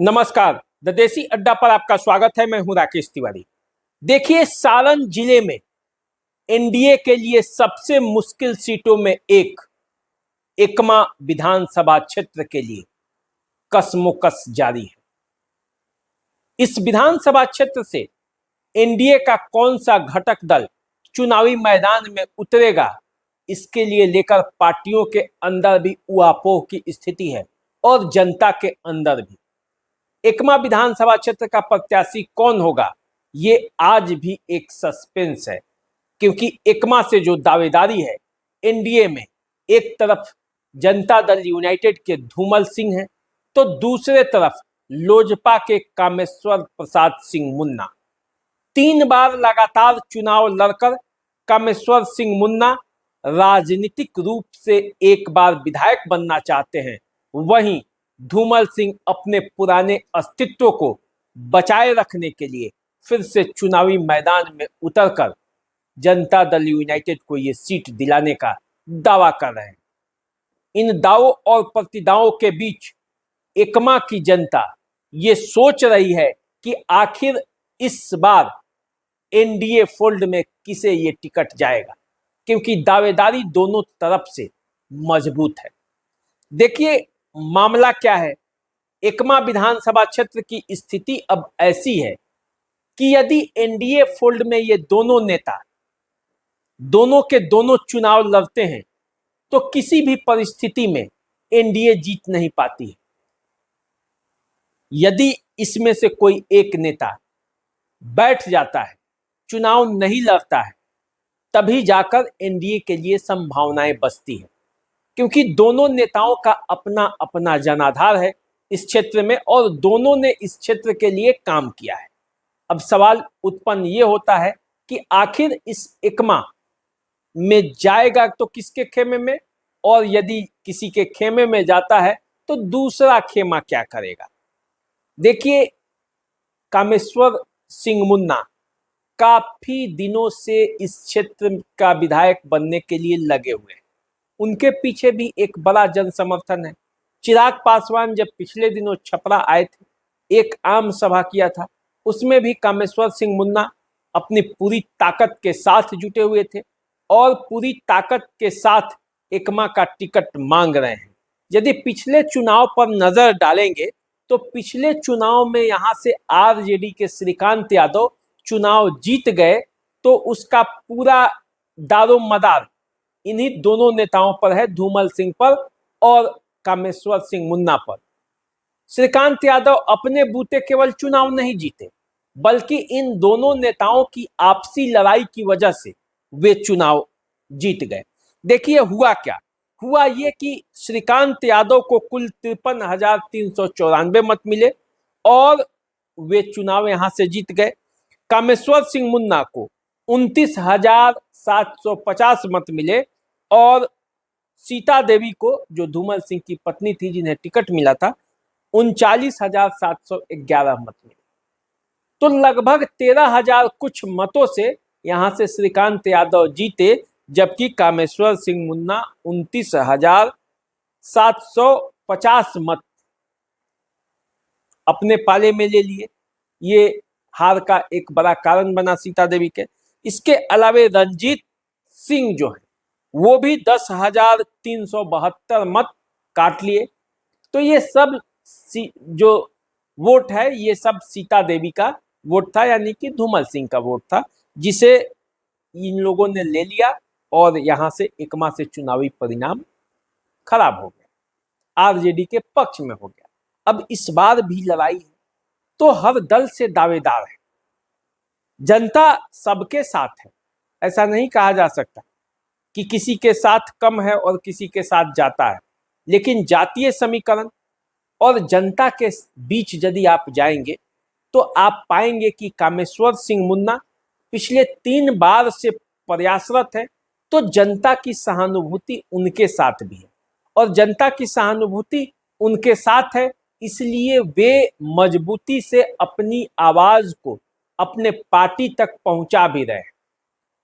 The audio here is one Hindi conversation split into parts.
नमस्कार। द देसी अड्डा पर आपका स्वागत है। मैं हूं राकेश तिवारी। देखिए, सारण जिले में एनडीए के लिए सबसे मुश्किल सीटों में एक एकमा विधानसभा क्षेत्र के लिए कसमोकस जारी है। इस विधानसभा क्षेत्र से एनडीए का कौन सा घटक दल चुनावी मैदान में उतरेगा, इसके लिए लेकर पार्टियों के अंदर भी उहापोह की स्थिति है और जनता के अंदर भी। एकमा विधानसभा क्षेत्र का प्रत्याशी कौन होगा, ये आज भी एक सस्पेंस है, क्योंकि एकमा से जो दावेदारी है एनडीए में, एक तरफ जनता दल यूनाइटेड के धूमल सिंह हैं, तो दूसरे तरफ लोजपा के कामेश्वर प्रसाद सिंह मुन्ना। 3 बार लगातार चुनाव लड़कर कामेश्वर सिंह मुन्ना राजनीतिक रूप से एक बार विधायक बनना चाहते हैं, वहीं धूमल सिंह अपने पुराने अस्तित्व को बचाए रखने के लिए फिर से चुनावी मैदान में उतरकर जनता दल यूनाइटेड को ये सीट दिलाने का दावा कर रहे हैं। इन दावों और प्रतिदावों के बीच एकमा की जनता ये सोच रही है कि आखिर इस बार एनडीए फोल्ड में किसे ये टिकट जाएगा, क्योंकि दावेदारी दोनों तरफ से मजबूत है। देखिए, मामला क्या है। एकमा विधानसभा क्षेत्र की स्थिति अब ऐसी है कि यदि एनडीए फोल्ड में ये दोनों नेता दोनों के दोनों चुनाव लड़ते हैं तो किसी भी परिस्थिति में एनडीए जीत नहीं पाती है। यदि इसमें से कोई एक नेता बैठ जाता है, चुनाव नहीं लड़ता है, तभी जाकर एनडीए के लिए संभावनाएं बचती है, क्योंकि दोनों नेताओं का अपना अपना जनाधार है इस क्षेत्र में और दोनों ने इस क्षेत्र के लिए काम किया है। अब सवाल उत्पन्न ये होता है कि आखिर इस एकमा में जाएगा तो किसके खेमे में, और यदि किसी के खेमे में जाता है तो दूसरा खेमा क्या करेगा। देखिए, कामेश्वर सिंह मुन्ना काफी दिनों से इस क्षेत्र का विधायक बनने के लिए लगे हुए हैं। उनके पीछे भी एक बड़ा जन समर्थन है। चिराग पासवान जब पिछले दिनों छपरा आए थे, एक आम सभा किया था, उसमें भी कामेश्वर सिंह मुन्ना अपनी पूरी ताकत के साथ जुटे हुए थे और पूरी ताकत के साथ एकमा का टिकट मांग रहे हैं। यदि पिछले चुनाव पर नजर डालेंगे तो पिछले चुनाव में यहां से आरजेडी के श्रीकांत यादव चुनाव जीत गए, तो उसका पूरा दारोमदार इन्हीं दोनों नेताओं पर है, धूमल सिंह पर और कामेश्वर सिंह मुन्ना पर। श्रीकांत यादव अपने बूते केवल चुनाव नहीं जीते, बल्कि इन दोनों नेताओं की आपसी लड़ाई की वजह से वे चुनाव जीत गए। देखिए, हुआ क्या। हुआ ये कि श्रीकांत यादव को कुल 53,394 मत मिले और वे चुनाव यहां से जीत गए। कामेश्वर सिंह मुन्ना को 29,750 मत मिले और सीता देवी को, जो धूमल सिंह की पत्नी थी जिन्हें टिकट मिला था, 39,711 मत मिले। तो लगभग 13,000 कुछ मतों से यहां से श्रीकांत यादव जीते, जबकि कामेश्वर सिंह मुन्ना 29,750 मत अपने पाले में ले लिए। ये हार का एक बड़ा कारण बना सीता देवी के। इसके अलावे रंजीत सिंह जो है वो भी 10,372 मत काट लिए। तो ये सब जो वोट है, ये सब सीता देवी का वोट था, यानी कि धूमल सिंह का वोट था, जिसे इन लोगों ने ले लिया और यहां से एकमा से चुनावी परिणाम खराब हो गया, आरजेडी के पक्ष में हो गया। अब इस बार भी लड़ाई है, तो हर दल से दावेदार है। जनता सबके साथ है, ऐसा नहीं कहा जा सकता कि किसी के साथ कम है और किसी के साथ जाता है, लेकिन जातीय समीकरण और जनता के बीच यदि आप जाएंगे तो आप पाएंगे कि कामेश्वर सिंह मुन्ना पिछले 3 बार से प्रयासरत है, तो जनता की सहानुभूति उनके साथ भी है और जनता की सहानुभूति उनके साथ है, इसलिए वे मजबूती से अपनी आवाज को अपने पार्टी तक पहुंचा भी रहे हैं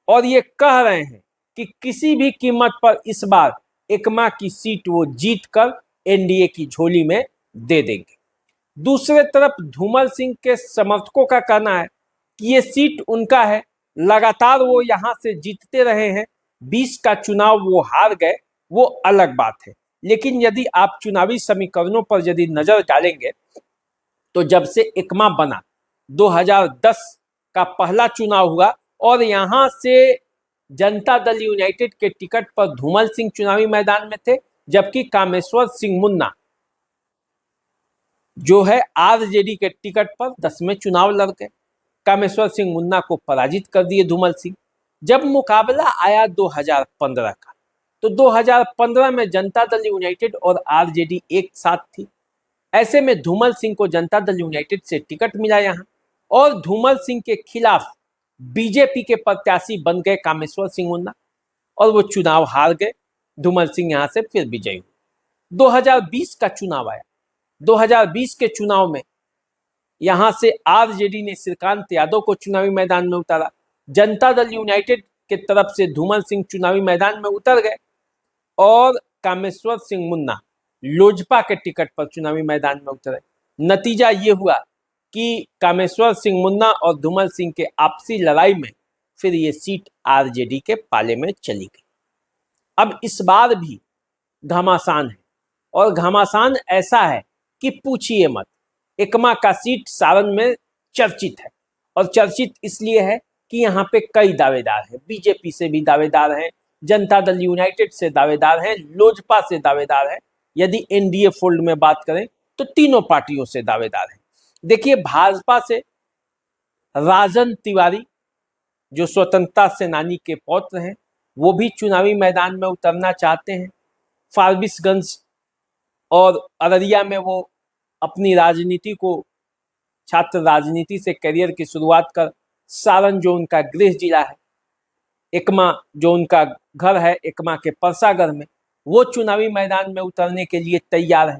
और ये कह रहे हैं कि किसी भी कीमत पर इस बार एकमा की सीट वो जीत कर एनडीए की झोली में दे देंगे। दूसरे तरफ धूमल सिंह के समर्थकों का कहना है कि ये सीट उनका है, लगातार वो यहां से जीतते रहे हैं, 20 का चुनाव वो हार गए, वो अलग बात है। लेकिन यदि आप चुनावी समीकरणों पर यदि नजर डालेंगे तो जब से एकमा बना, 2010 का पहला चुनाव हुआ और यहां से जनता दल यूनाइटेड के टिकट पर धूमल सिंह चुनावी मैदान में थे, जबकि कामेश्वर सिंह मुन्ना जो है आरजेडी के टिकट पर 10 में चुनाव लड़ गए। कामेश्वर सिंह मुन्ना को पराजित कर दिए धूमल सिंह। जब मुकाबला आया 2015 का, तो 2015 में जनता दल यूनाइटेड और आरजेडी एक साथ थी। ऐसे में धूमल सिंह को जनता दल यूनाइटेड से टिकट मिला यहाँ, और धूमल सिंह के खिलाफ बीजेपी के प्रत्याशी बन गए कामेश्वर सिंह मुन्ना, और वो चुनाव हार गए। धूमल सिंह यहाँ से फिर विजयी हुए। 2020 का चुनाव आया। 2020 के चुनाव में यहां से आरजेडी ने श्रीकांत यादव को चुनावी मैदान में उतारा। जनता दल यूनाइटेड के तरफ से धूमल सिंह चुनावी मैदान में उतर गए और कामेश्वर सिंह मुन्ना लोजपा के टिकट पर चुनावी मैदान में उतरे। नतीजा ये हुआ कि कामेश्वर सिंह मुन्ना और धूमल सिंह के आपसी लड़ाई में फिर ये सीट आरजेडी के पाले में चली गई। अब इस बार भी घमासान है, और घमासान ऐसा है कि पूछिए मत। एकमा का सीट सारण में चर्चित है, और चर्चित इसलिए है कि यहाँ पे कई दावेदार हैं। बीजेपी से भी दावेदार हैं, जनता दल यूनाइटेड से दावेदार हैं, लोजपा से दावेदार हैं। यदि एनडीए फोल्ड में बात करें तो तीनों पार्टियों से दावेदार हैं। देखिए, भाजपा से राजन तिवारी जो स्वतंत्रता सेनानी के पौत्र हैं, वो भी चुनावी मैदान में उतरना चाहते हैं। फारबिसगंज और अररिया में वो अपनी राजनीति को, छात्र राजनीति से करियर की शुरुआत कर सारण जो उनका गृह जिला है, एकमा जो उनका घर है, एकमा के परसागढ़ में, वो चुनावी मैदान में उतरने के लिए तैयार है।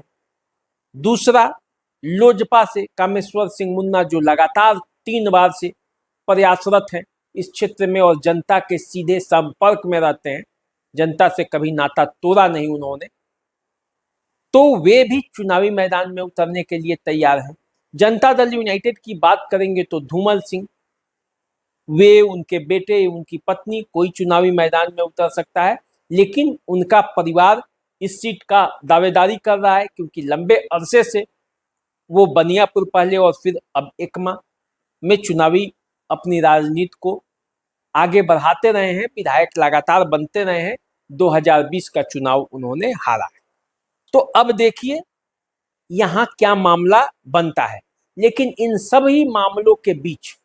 दूसरा, लोजपा से कामेश्वर सिंह मुन्ना जो लगातार 3 बार से प्रयासरत हैं इस क्षेत्र में और जनता के सीधे संपर्क में रहते हैं, जनता से कभी नाता तोड़ा नहीं उन्होंने, तो वे भी चुनावी मैदान में उतरने के लिए तैयार हैं। जनता दल यूनाइटेड की बात करेंगे तो धूमल सिंह, वे, उनके बेटे, उनकी पत्नी, कोई चुनावी मैदान में उतर सकता है, लेकिन उनका परिवार इस सीट का दावेदारी कर रहा है, क्योंकि लंबे अरसे से वो बनियापुर पहले और फिर अब एकमा में चुनावी अपनी राजनीति को आगे बढ़ाते रहे हैं, विधायक लगातार बनते रहे हैं। 2020 का चुनाव उन्होंने हारा है। तो अब देखिए यहाँ क्या मामला बनता है। लेकिन इन सभी मामलों के बीच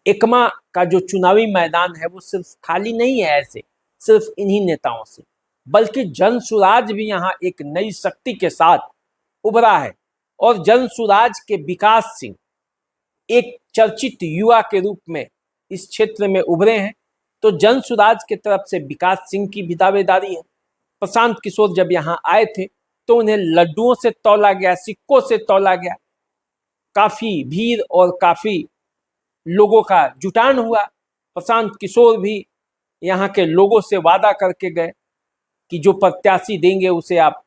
एकमा का जो चुनावी मैदान है वो सिर्फ खाली नहीं है ऐसे सिर्फ इन्हीं नेताओं से, बल्कि जनसुराज भी यहाँ एक नई शक्ति के साथ उभरा है। और जनसुराज के विकास सिंह एक चर्चित युवा के रूप में इस क्षेत्र में उभरे हैं। तो जनसुराज के तरफ से विकास सिंह की भी दावेदारी है। प्रशांत किशोर जब यहाँ आए थे तो उन्हें लड्डुओं से तौला गया, सिक्कों से तौला गया, काफी भीड़ और काफी लोगों का जुटान हुआ। प्रशांत किशोर भी यहाँ के लोगों से वादा करके गए कि जो प्रत्याशी देंगे उसे आप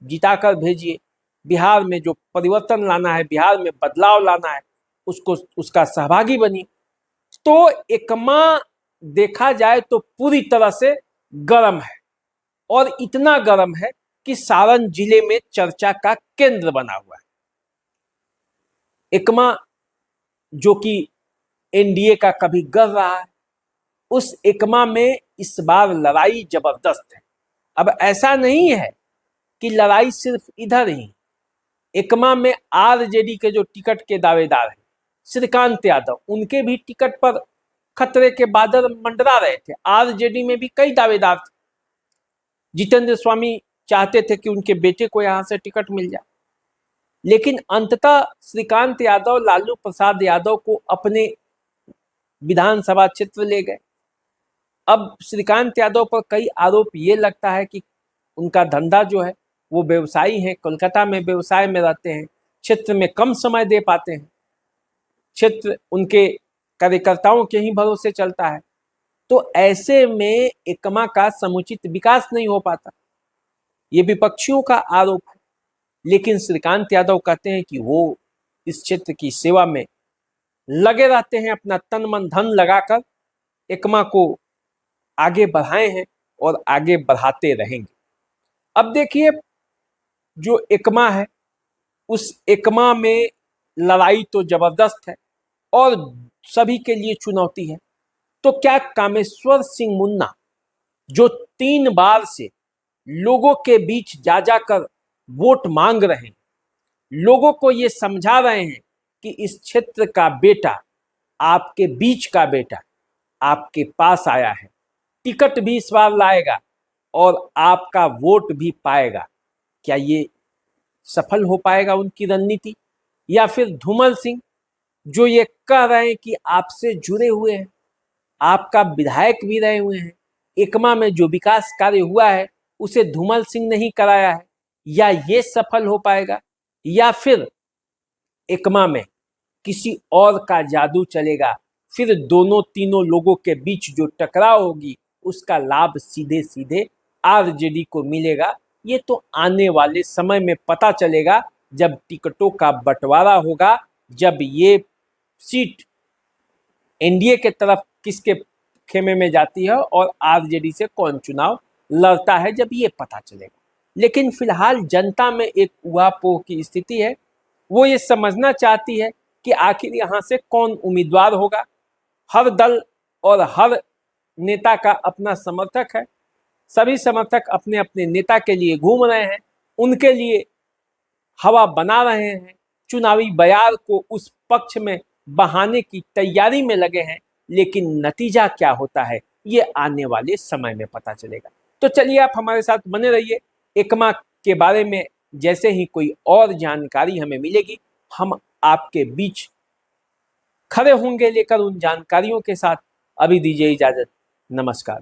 जिताकर भेजिए, बिहार में जो परिवर्तन लाना है, बिहार में बदलाव लाना है, उसको उसका सहभागी बनिए। तो एकमा देखा जाए तो पूरी तरह से गर्म है, और इतना गर्म है कि सारण जिले में चर्चा का केंद्र बना हुआ है। एकमा जो कि एनडीए का कभी गढ़ रहा है, उस एकमा में इस बार लड़ाई जबरदस्त है। अब ऐसा नहीं है कि लड़ाई सिर्फ इधर ही, एकमा में आरजेडी के जो टिकट के दावेदार हैं श्रीकांत यादव, उनके भी टिकट पर खतरे के बादल मंडरा रहे थे। आरजेडी में भी कई दावेदार थे। जितेंद्र स्वामी चाहते थे कि उनके बेटे को यहां से टिकट मिल जाए, लेकिन अंततः श्रीकांत यादव लालू प्रसाद यादव को अपने विधानसभा क्षेत्र ले गए। अब श्रीकांत यादव पर कई आरोप ये लगता है कि उनका धंधा जो है, वो व्यवसायी हैं, कोलकाता में व्यवसाय में रहते हैं, क्षेत्र में कम समय दे पाते हैं, क्षेत्र उनके कार्यकर्ताओं के ही भरोसे चलता है। तो ऐसे में एकमा का समुचित विकास नहीं हो पाता, ये विपक्षियों का आरोप है। लेकिन श्रीकांत यादव कहते हैं कि वो इस क्षेत्र की सेवा में लगे रहते हैं, अपना तन मन धन लगाकर एकमा को आगे बढ़ाए हैं और आगे बढ़ाते रहेंगे। अब देखिए, जो एकमा है उस एकमा में लड़ाई तो जबरदस्त है और सभी के लिए चुनौती है। तो क्या कामेश्वर सिंह मुन्ना, जो 3 बार से लोगों के बीच जा जाकर वोट मांग रहे हैं, लोगों को ये समझा रहे हैं कि इस क्षेत्र का बेटा, आपके बीच का बेटा आपके पास आया है, टिकट भी इस बार लाएगा और आपका वोट भी पाएगा, क्या ये सफल हो पाएगा उनकी रणनीति? या फिर धूमल सिंह, जो ये कह रहे हैं कि आपसे जुड़े हुए हैं, आपका विधायक भी रहे हुए हैं, एकमा में जो विकास कार्य हुआ है उसे धूमल सिंह ने ही कराया है, या ये सफल हो पाएगा? या फिर एकमा में किसी और का जादू चलेगा, फिर दोनों तीनों लोगों के बीच जो टकराव होगी उसका लाभ सीधे सीधे आरजेडी को मिलेगा? ये तो आने वाले समय में पता चलेगा, जब टिकटों का बंटवारा होगा, जब ये सीट एनडीए के तरफ किसके खेमे में जाती है और आरजेडी से कौन चुनाव लड़ता है, जब ये पता चलेगा। लेकिन फिलहाल जनता में एक उहापोह की स्थिति है, वो ये समझना चाहती है कि आखिर यहाँ से कौन उम्मीदवार होगा। हर दल और हर नेता का अपना समर्थक है, सभी समर्थक अपने अपने नेता के लिए घूम रहे हैं, उनके लिए हवा बना रहे हैं, चुनावी बयार को उस पक्ष में बहाने की तैयारी में लगे हैं। लेकिन नतीजा क्या होता है ये आने वाले समय में पता चलेगा। तो चलिए, आप हमारे साथ बने रहिए। एकमा के बारे में जैसे ही कोई और जानकारी हमें मिलेगी, हम आपके बीच खड़े होंगे लेकर उन जानकारियों के साथ। अभी दीजिए इजाजत, नमस्कार।